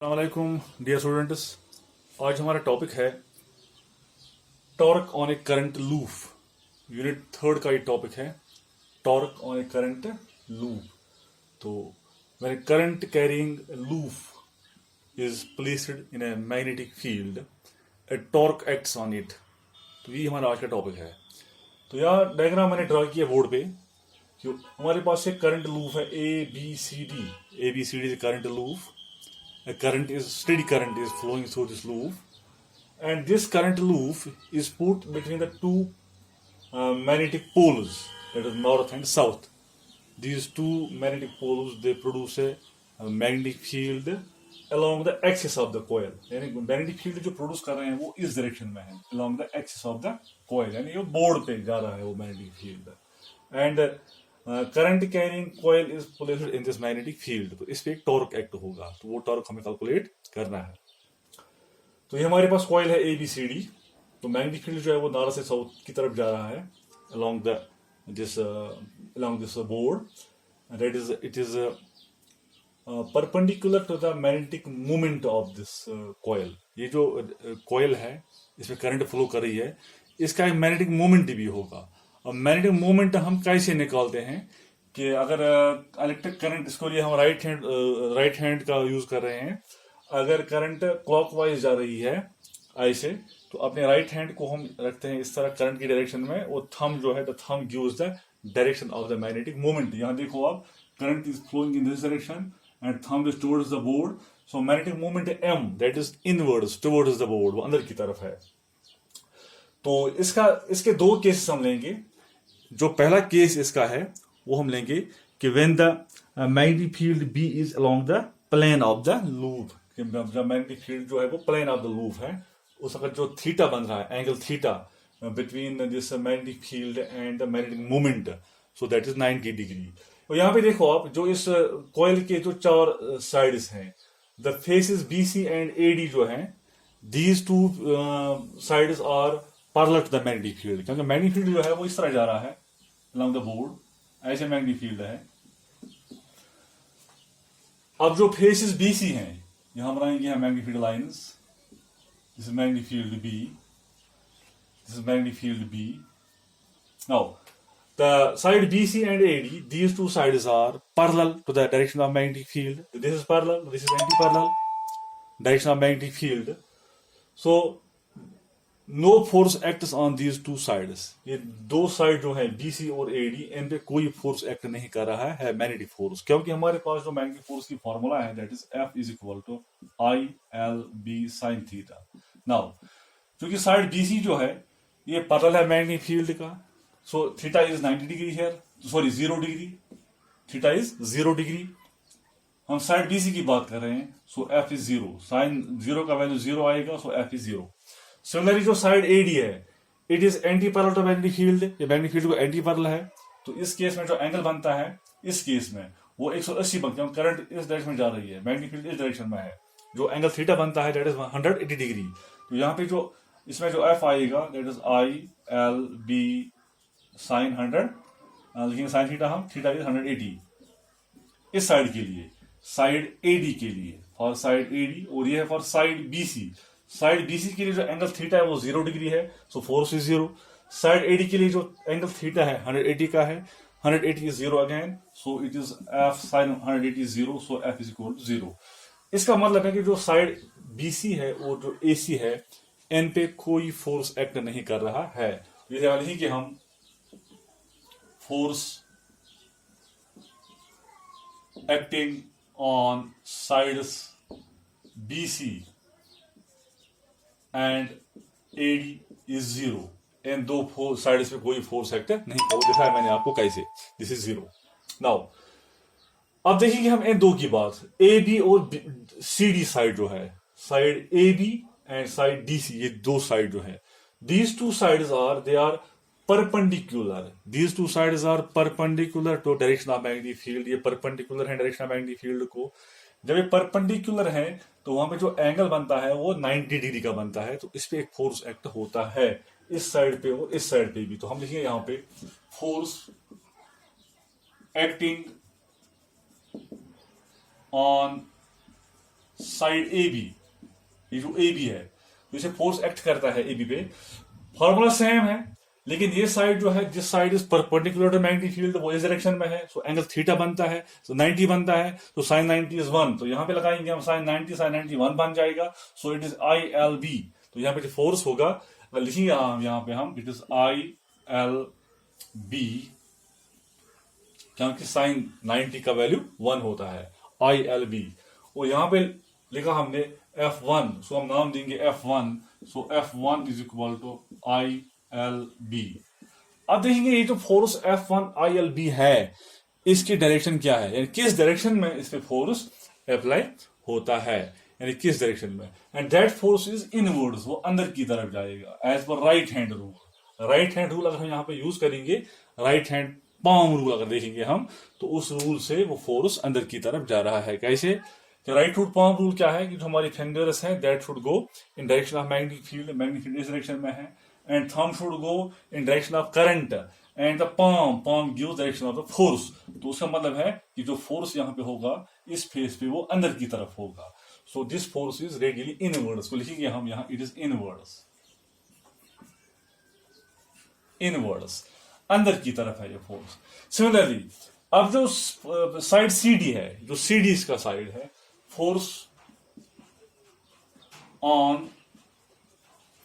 अस्सलामुअलैकुम dear students. आज हमारा टॉपिक है torque on a current loop. Unit third का ये टॉपिक है, torque on a current loop. तो when a current carrying loop is placed in a magnetic field, a torque acts on it. तो ये हमारा आज का टॉपिक है। तो यहाँ डायग्राम मैंने ड्रा किया बोर्ड पे कि हमारे पास एक करंट लूप है A B C D current loop. A current is steady current is flowing through this loop, and this current loop is put between the two magnetic poles, that is north and south. These two magnetic poles they produce a magnetic field along the axis of the coil. यानी magnetic field जो produce कर रहे हैं वो इस direction में है, along the axis of the coil. यानी ये board पे जा रहा है वो magnetic field, and current carrying coil is placed in this magnetic field. तो इस पे एक टॉर्क एक्ट होगा, तो वो टॉर्क हमें कैलकुलेट करना है। तो ये हमारे पास कॉइल है ए बी सी डी। तो मैग्नेटिक फील्ड जो है वो नॉर्थ से साउथ की तरफ जा रहा है along this board, and it is perpendicular to the magnetic moment of this coil. ये जो कॉइल है इसमें करंट फ्लो कर रही है, इसका एक मैग्नेटिक मोमेंट भी होगा। अब मैग्नेटिक मोमेंट हम कैसे निकालते हैं कि अगर इलेक्ट्रिक करंट, इसको लिए हम राइट हैंड का यूज कर रहे हैं। अगर करंट क्लॉकवाइज जा रही है ऐसे, तो अपने राइट हैंड को हम रखते हैं इस तरह करंट की डायरेक्शन में, और थंब जो है the thumb gives the direction of the magnetic moment. यहाँ देखो आप, current is flowing in this direction and thumb is towards the board. So magnetic moment M that is inwards towards the board, वो अंदर की तरफ है। तो इसके दो केसेस हम लेंगे। जो पहला केस इसका है वो हम लेंगे कि when the magnetic field B is along the plane of the loop. जब मैग्नेटिक फील्ड जो है वो प्लेन ऑफ द लूप है, उस वक्त जो थीटा बन रहा है, angle theta between this magnetic field and the magnetic moment, so that is 90 degree. और यहाँ पे देखो आप, जो इस कॉइल के जो चार साइड्स हैं, the faces B C and A D जो है, these two sides are parallel to the magnetic field. क्योंकि मैग्नेटिक फील्ड जो है वो इस तरह जा रहा है along the board, ऐसे मैग्नेटिक फील्ड है। अब जो फेसेस BC हैं, यहां बनाएंगे हम magnetic field lines. This is magnetic field B, this is magnetic field B। Now the side BC and AD, these two sides are parallel to the direction of magnetic field. This is parallel, this is anti-parallel direction of magnetic field. So no force acts on these two sides. ये दो side जो है BC और AD, इन पे कोई force act नहीं कर रहा है मैग्नेटिक फोर्स। क्योंकि हमारे पास जो मैग्नेटिक फोर्स की फॉर्मूला है that is F is equal to ILB sin थीटा। नाउ क्योंकि साइड BC जो है ये पैरेलल है मैग्नेटिक फील्ड का, so theta is 90 degree here, sorry 0 degree, theta is 0 degree. हम साइड BC की बात कर रहे हैं, सो F इज 0, साइन 0 का वैल्यू 0 आएगा, सो F इज 0। सिमिलरली जो साइड AD है, it is anti parallel to magnetic field. ये मैग्नेटिक फील्ड को एंटी पैरेलल है, तो इस केस में जो एंगल बनता है इस केस में वो 180 बनता है। करंट इस डायरेक्शन में जा रही है, मैग्नेटिक फील्ड इस डायरेक्शन में है, जो एंगल थीटा बनता है दैट इज 180 डिग्री। तो यहाँ पे जो इसमें जो F आएगा दैट इज ILB साइन 100, लिखेंगे साइन थीटा हम, थीटा इज 180 इस साइड के लिए, साइड AD के लिए, फॉर साइड AD, और ये है for side BC। Side BC के लिए जो एंगल थीटा है वो 0 डिग्री है, so force is 0। Side AD के लिए जो एंगल थीटा है 180 का है, 180 is 0 again, so it is F sin 180 0, so F is equal to 0। इसका मतलब है कि जो साइड BC है और जो AC है, इन पे कोई फोर्स एक्ट नहीं कर रहा है। ये वाली ही कि हम force acting on sides BC and AD is 0, इन दो साइड्स पे कोई फोर्स एक्ट नहीं, वो दिखाया मैंने आपको कैसे, दिस इज 0। नाउ अब देखेंगे हम इन दो की बात, AB और CD साइड जो है, side AB and side DC, ये दो साइड जो है, these two sides are they are perpendicular. These two sides are perpendicular to direction of magnetic field. ये परपेंडिकुलर है डायरेक्शन ऑफ मैग्नेटिक फील्ड को। जब ये परपेंडिकुलर है तो वहां पे जो एंगल बनता है वो 90 डिग्री का बनता है, तो इस पे एक फोर्स एक्ट होता है इस साइड पे और इस साइड पे भी। तो हम लिखेंगे यहाँ पे force acting on side A B, ये जो ए बी है तो इसे फोर्स एक्ट करता है ए बी पे। फॉर्मूला सेम है, लेकिन ये साइड जो है, जिस side is perpendicular to magnetic field, वो इस डायरेक्शन में है, सो एंगल थीटा बनता है, सो 90 बनता है, तो साइन 90 इज 1, तो यहां पे लगाएंगे हम साइन 90 1 बन जाएगा, so it is I L B. तो यहाँ पे जो फोर्स होगा लिखेंगे हम यहाँ पे हम, it is I L B, क्योंकि साइन 90 का वैल्यू 1 होता है, आई एल बी। और यहां पे लिखा हमने F1, सो हम नाम देंगे F1, so F1 is equal to I L B. अब देखेंगे ये जो फोर्स F1 आई एल बी है, इसकी डायरेक्शन क्या है, यानी किस डायरेक्शन में इस पे फोर्स अप्लाई होता है, यानी किस डायरेक्शन में। And that force is inwards, वो अंदर की तरफ जाएगा as per right hand rule. Right hand rule अगर हम यहाँ पे यूज करेंगे, राइट हैंड पाम रूल अगर देखेंगे हम, तो उस रूल से वो फोर्स अंदर की तरफ जा रहा है। कैसे? राइट हैंड पाम रूल क्या है कि जो हमारी फिंगर्स हैं that should go in direction of magnetic field, magnetic field इस डायरेक्शन में है, and thumb should go in direction of current, and the palm gives direction of the force. तो उसका मतलब है कि जो फोर्स यहाँ पे होगा इस फेस पे वो अंदर की तरफ होगा। So this force is radially inwards, को लिखेंगे हम यहाँ, इट इज इनवर्ड्स, इनवर्ड्स, अंदर की तरफ है ये फोर्स। सिमिलरली अब जो साइड सी डी है, जो सी डी इसका साइड है, force on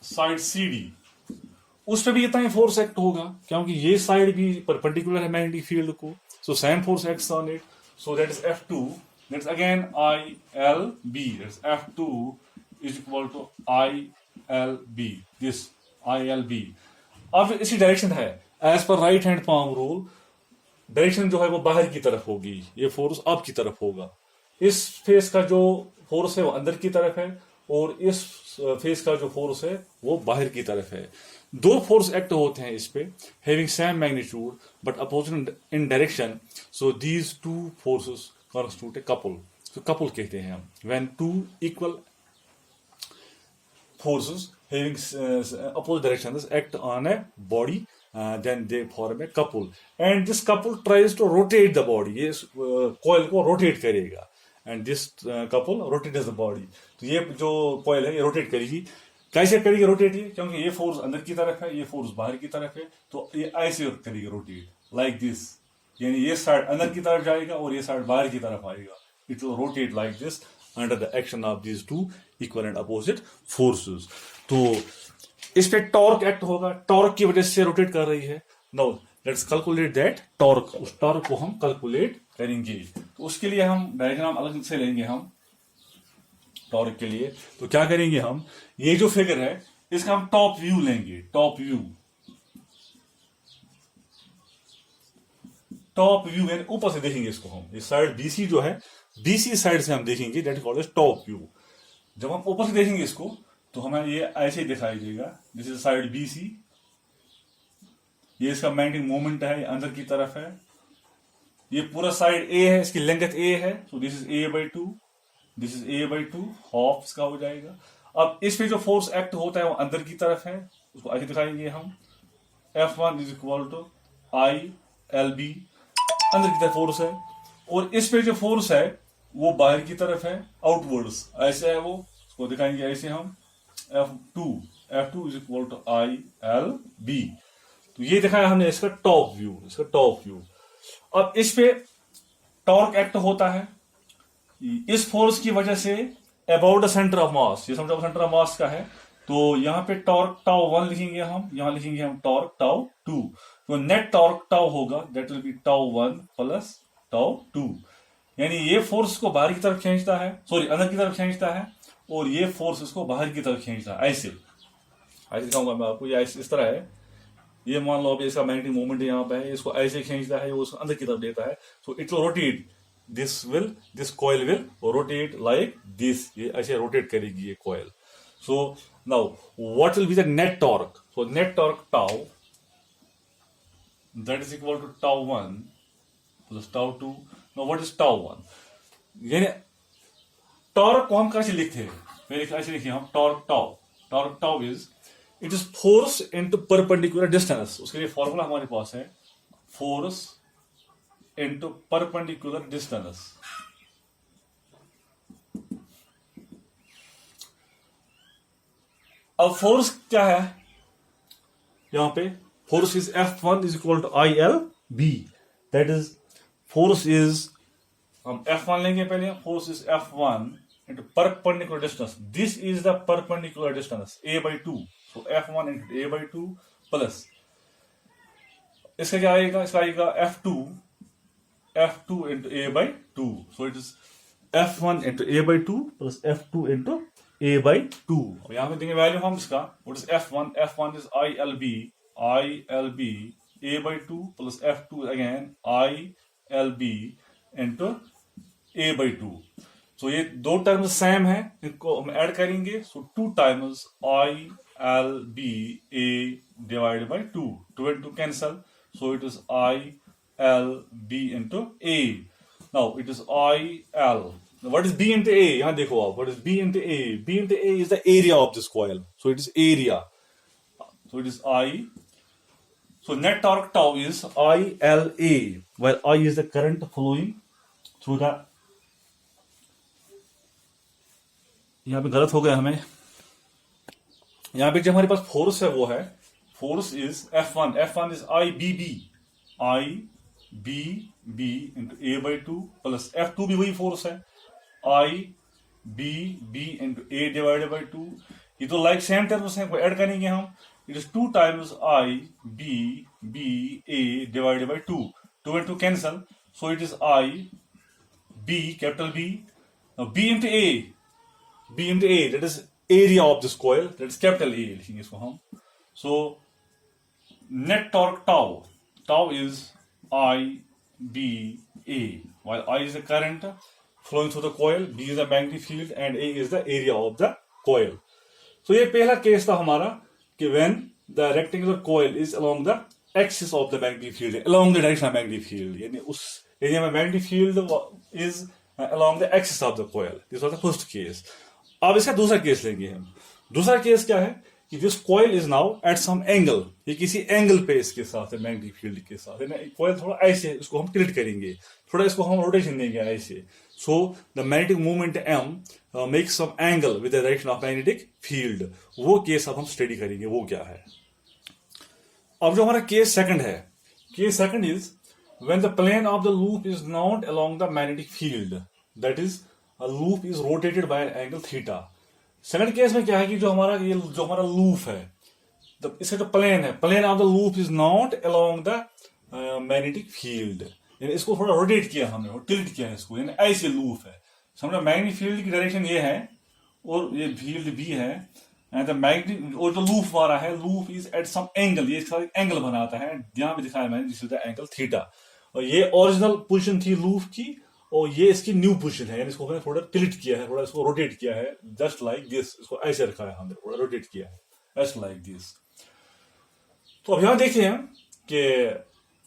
side C D, उस पर भी इतना ही फोर्स एक्ट होगा, क्योंकि ये साइड भी परपेंडिकुलर है मैग्नेटिक फील्ड को, so same force acts on it, so that is F2, that's again I L B, that's F2 is equal to I L B, this I L B. अब इसी direction है, as per right hand palm rule, direction जो है वो बाहर की तरफ होगी, ये फोर्स अप की तरफ होगा। इस फेस का जो फोर्स है वो अंदर की तरफ है, और इस फेस का जो फोर्स है वो बाहर की तरफ है। दो फोर्स एक्ट होते हैं इस पे, having same magnitude but opposite in direction, so these two forces constitute a couple. तो कपल कहते हैं हम, when two equal forces having opposite directions act on a body, then they form a couple, and this couple tries to rotate the body, ये coil को rotate करेगा, and this couple rotates the body। तो ये जो coil है ये rotate करेगी। कैसे करेगी रोटेट? ये क्योंकि ये फोर्स अंदर की तरफ है, ये फोर्स बाहर की तरफ है, तो ये ऐसे करेगी रोटेट, लाइक दिस, यानी ये साइड अंदर की तरफ जाएगा और ये साइड बाहर की तरफ आएगा। It will rotate like this under the action of these two equal and opposite forces. तो इस पे टॉर्क एक्ट होगा, टॉर्क की वजह से रोटेट कर रही है। Now let's calculate that torque, उस टॉर्क को हम कैलकुलेट करेंगे। तो उसके लिए हम डायग्राम अलग से लेंगे हम टॉर्क के लिए। तो क्या करेंगे हम, ये जो फिगर है इसका हम टॉप व्यू लेंगे, टॉप व्यू, टॉप व्यू यानी ऊपर से देखेंगे इसको हम, इस साइड बीसी जो है, बीसी साइड से हम देखेंगे, that is called as top view. जब हम ऊपर से देखेंगे इसको तो हमें ये ऐसे ही दिखाई देगा, दिस इज साइड बीसी, ये इसका मैग्नेटिक मोमेंट है, ये अंदर की तरफ है, ये पूरा साइड ए है, इसकी लेंथ ए है, सो this is A/2, this is A/2, half इसका हो जाएगा। अब इस पे जो फोर्स एक्ट होता है वो अंदर की तरफ है, उसको ऐसे दिखाएंगे हम, F1 is equal to I L B, अंदर की तरफ फोर्स है, और इस पे जो फोर्स है वो बाहर की तरफ है, आउटवर्ड्स ऐसे है, वो उसको दिखाएंगे ऐसे हम, F2 is equal to I L B. तो ये दिखाया हमने इसका टॉप व्यू, इसका टॉप व्यू। अब इस पे टॉर्क एक्ट होता है इस फोर्स की वजह say about the centre of mass, ये समझो सेंटर ऑफ मास का है, तो यहाँ पे टॉर्क टाउ 1 लिखेंगे हम, यहाँ लिखेंगे हम टॉर्क टाउ 2, तो नेट टॉर्क टाउ होगा that will B tau 1 plus tau 2, यानी ये फोर्स को बाहर की तरफ खींचता है, सॉरी अंदर की तरफ खींचता है, और ये फोर्स इसको बाहर की तरफ खींचता है, ऐसे ऐसे दिखाऊंगा मैं आपको, ये इस तरह है, ये मान लो अभी इसका मैग्नेटिक मोमेंट यहाँ पे है, इसको ऐसे खींचता है, वो उसको अंदर की तरफ देता है, so it will rotate, this coil will rotate like this, ये ऐसे रोटेट करेगी ये coil. So now what will be the net torque, so net torque tau that is equal to tau 1 plus tau 2। Now what is tau 1, यानी torque को हम कैसे लिखते हैं, पहले कैसे लिखिए हम, torque tau is it is force into perpendicular distance. उसके लिए फॉर्मूला हमारे पास है, फोर्स इनटू परपेंडिकुलर डिस्टेंस, अब फोर्स क्या है यहां पे, force is F1 is equal to ILB, that is force is, हम F1 लेंगे पहले, force is F1 into perpendicular distance. This is the perpendicular distance a by 2. So F1 into a by 2 plus इसका क्या आएगा, इसका आएगा F2 into a by 2. So it is F1 into a by 2 plus F2 into a by 2. अब यहां पे देंगे value हम इसका, what is F1 is ILB a by 2 plus F2 again ILB into a by 2. सो ये दो terms same है, इनको हम ऐड करेंगे, सो 2 times ILB a divided by 2, 2 and 2 cancel, so it is ILB into a. Now it is IL, what is B into a, यहां देखो आप, what is B into a, B into a is the area of this coil, so it is area, so it is so net torque tau is ILA, while I is the current flowing through the, यहां पे गलत हो गया हमें, यहां पे जो हमारे पास फोर्स है वो है, force is F1 is IBB into a by 2 plus F2 भी वही फोर्स है IBB into a divided by 2. ये तो लाइक सेम टर्म्स हैं, ऐड करेंगे हम, it is 2 times IBB a divided by 2, 2 and 2 cancel, so it is IB capital B, B into A, that is area of this coil, that is capital A लिखेंगे इसको हम. So net torque tau is IBA, while I is the current flowing through the coil, B is the magnetic field and A is the area of the coil. So ये पहला case था हमारा कि when the rectangular coil is along the axis of the magnetic field, along the direction of magnetic field, यानी उस area में magnetic field is along the axis of the coil. This was the first case. अब इसका दूसरा case लेंगे हम. दूसरा case क्या है कि this coil is now at some angle, ये किसी एंगल पे इसके साथ है, मैग्नेटिक फील्ड के साथ है ना, कॉइल थोड़ा ऐसे, इसको हम टिल्ट करेंगे, थोड़ा इसको हम रोटेशन देंगे ऐसे, so the magnetic movement M make some angle with the direction of magnetic field. वो केस अब हम स्टडी करेंगे, वो क्या है. अब जो हमारा केस सेकंड है, case second is when the plane of the loop is not along the magnetic field, that is a loop is rotated by an angle theta. Second case में क्या है कि जो हमारा लूप है, इसका जो प्लेन है, plane of the loop is not along the magnetic field, यानी इसको थोड़ा रोटेट किया हमने, टिल्ट किया है इसको, यानी ऐसे लूप है, समझो मैग्नेटिक फील्ड की डायरेक्शन ये है और ये फील्ड भी है, एंड द मैग्नेटिक और जो लूप हमारा है, loop is at some angle, ये इसका एंगल बनाता है, यहां पे दिखाया मैंने, this is the angle theta, और ये ओरिजिनल पोजीशन थी लूप की और ये इसकी न्यू पोजीशन है, यानी इसको हमने थोड़ा टिल्ट किया है, थोड़ा इसको रोटेट किया है, जस्ट लाइक दिस, इसको ऐसे रखा है हमने, थोड़ा रोटेट किया है, जस्ट लाइक दिस. तो अब यहां देखते हैं कि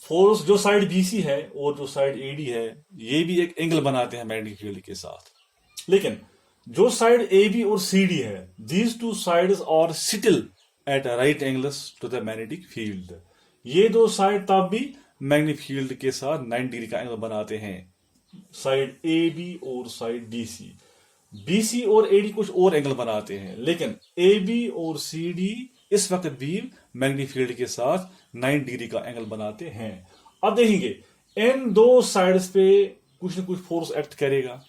फोर्स जो साइड BC है और जो साइड AD है, ये भी एक एंगल बनाते हैं मैग्नेटिक फील्ड के साथ, लेकिन जो साइड AB और CD है, these two sides are settled at right angles to the magnetic field. ये दो साइड तब भी मैग्नेटिक फील्ड के साथ 90 डिग्री का एंगल बनाते हैं, साइड AB और साइड BC और AD कुछ और एंगल बनाते हैं, लेकिन AB और CD इस वक्त भी मैग्नेटिक फील्ड के साथ 90 डिग्री का एंगल बनाते हैं. अब देखेंगे इन दो साइड्स पे कुछ न कुछ फोर्स एक्ट करेगा,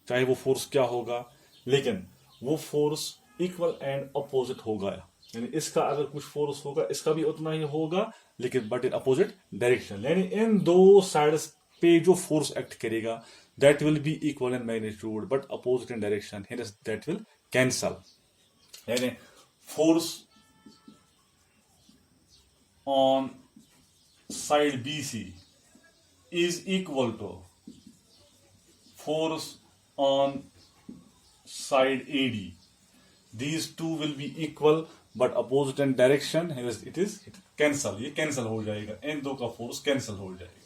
चाहे वो फोर्स क्या होगा, लेकिन वो फोर्स इक्वल एंड अपोजिट होगा, यानी इसका अगर कुछ फोर्स होगा इसका भी उतना ही होगा, लेकिन बट इन अपोजिट डायरेक्शन, यानी इन दो साइड्स पे जो फोर्स एक्ट करेगा that will be equal in magnitude but opposite in direction, hence that will cancel. यानी force on side BC is equal to force on side AD. These two will be equal but opposite in direction, hence it cancel. ये cancel हो जाएगा, इन दो का force cancel हो जाएगा.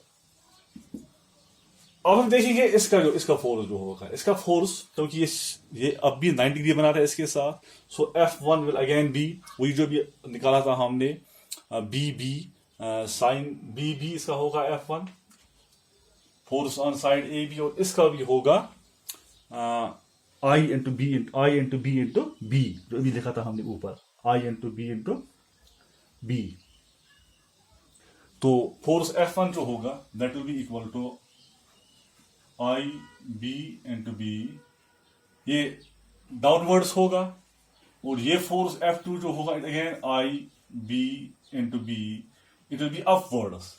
अब हम देखेंगे इसका फोर्स जो होगा, इसका फोर्स क्योंकि ये अब भी 90 डिग्री बनाता है इसके साथ, सो F1 विल अगेन बी वही जो भी निकाला था हमने, BB साइन BB इसका होगा F1 force on side AB, और इसका भी होगा I into B into B, जो अभी लिखा था हमने ऊपर, आई इंटू बी। तो फोर्स F1 जो होगा that will be equal to I B into B, ये डाउनवर्ड्स होगा, और ये फोर्स F2 जो होगा again I B into B, it will be upwards.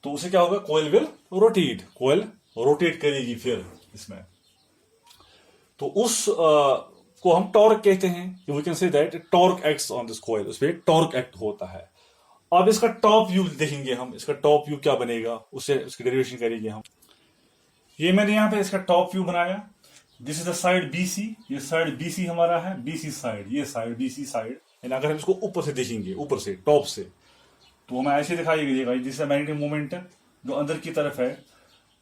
तो उसे क्या होगा, coil will rotate, coil rotate करेगी फिर इसमें। तो उस को हम टॉर्क कहते हैं, we can say that torque acts on this coil, उस पर टॉर्क एक्ट होता है। अब इसका टॉप व्यू देखेंगे हम, इसका टॉप व्यू क्या बनेगा, उससे उसकी डेरिवेशन करेंगे हम। ये मैंने यहां पे इसका टॉप व्यू बनाया, this is the side BC, ये साइड BC हमारा है, BC साइड, ये साइड BC साइड। एंड अगर हम इसको ऊपर से देखेंगे, ऊपर से टॉप से, तो हमें ऐसे दिखाई देगा, दिस इज मैग्नेटिक मोमेंट जो अंदर की तरफ है,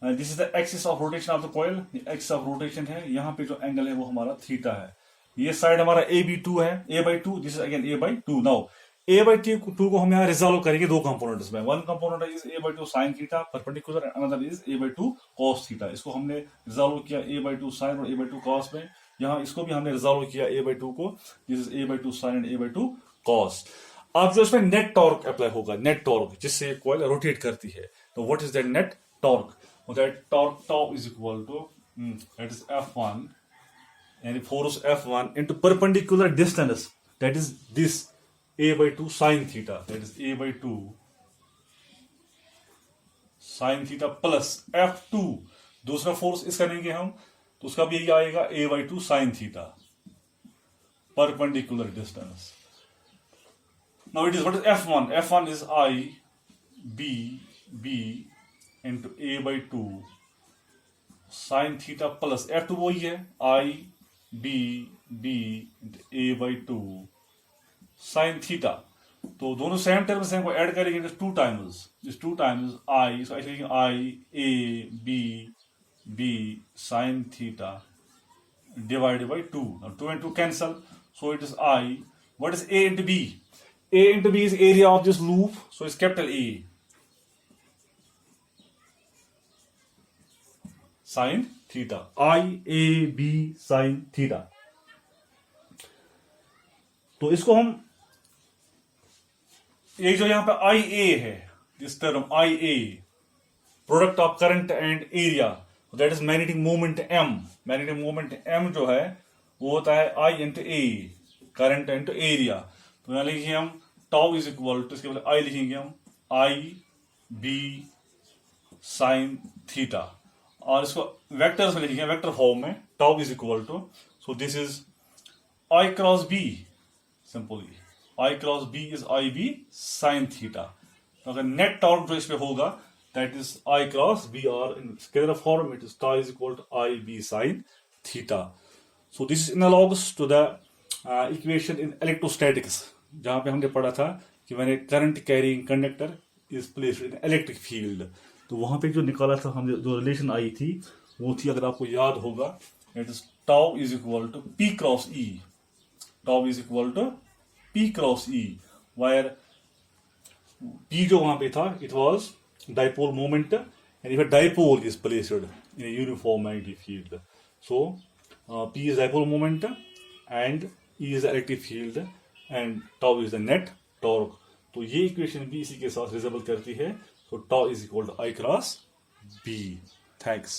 this is the axis of rotation of the coil, axis of rotation है, यहाँ पे जो एंगल है वो हमारा थीटा है। ये साइड हमारा AB2 है, A/2, this is again A/2। Now A/2 को हम यहाँ रिजॉल्व करेंगे दो कंपोनेंट्स में, one component is A/2 sine theta perpendicular, another is A/2 cos theta. इसको हमने रिजॉल्व किया A/2 साइन और A/2 कॉस में, यहाँ इसको भी हमने रिजॉल्व किया A/2 को, this is A/2 sine and A/2 cos. अब जो इसमें नेट टॉर्क अप्लाई होगा, नेट टॉर्क जिससे कॉइल रोटेट करती है, तो what is that net torque? That torque is equal to that is F1, and force F1 into perpendicular distance, that is this A/2 sin theta, that is A/2 sin theta plus F2, दूसरा force इसका लेंगे हम, तो उसका भी यही आएगा A/2 sin theta, perpendicular distance. Now it is, what is F1? F1 is I B into A/2 sin theta plus F2 वही है, I B A/2 sin theta। तो दोनों सेम टर्म्स हैं, को ऐड करेंगे, टू टाइम्स I, सो ऐसे I A B sin theta divided by 2, now 2 and 2 cancel, so it is I, what is A into B? A into B is area of this loop, so it's capital A sine theta, IAB sign theta. तो इसको हम, ये जो यहां पे IA है, this term IA, product of current and area, that is magnetic moment M। Magnetic moment M जो है वो होता है I into A, current into area. तो यहां लिखिए हम टाउ इज इक्वल टू, इसके बदले I लिखेंगे हम IB साइन थीटा, और इसको वेक्टर्स में लिखेंगे, वेक्टर फॉर्म में, tau is equal to, so this is I cross B, simply I cross B is IB sine theta. तो अगर नेट टॉर्क जो इस पे होगा that is I cross B, और in scalar form it is tau is equal to IB sine theta. So this is analogous to the equation in electrostatics, जहां पे हमने पढ़ा था कि when a current carrying conductor is placed in electric field, तो वहां पे जो निकाला था हमने, जो रिलेशन आई थी वो थी, अगर आपको याद होगा, it is tau is equal to P cross E, tau is equal to P cross E, where P जो वहां पे था it was dipole moment, and if a dipole is placed in a uniform magnetic field, so P is dipole moment and E is the electric field and tau is the net torque। तो ये equation भी इसी के साथ रिजेबल करती है, so tau is equal to I cross B। Thanks।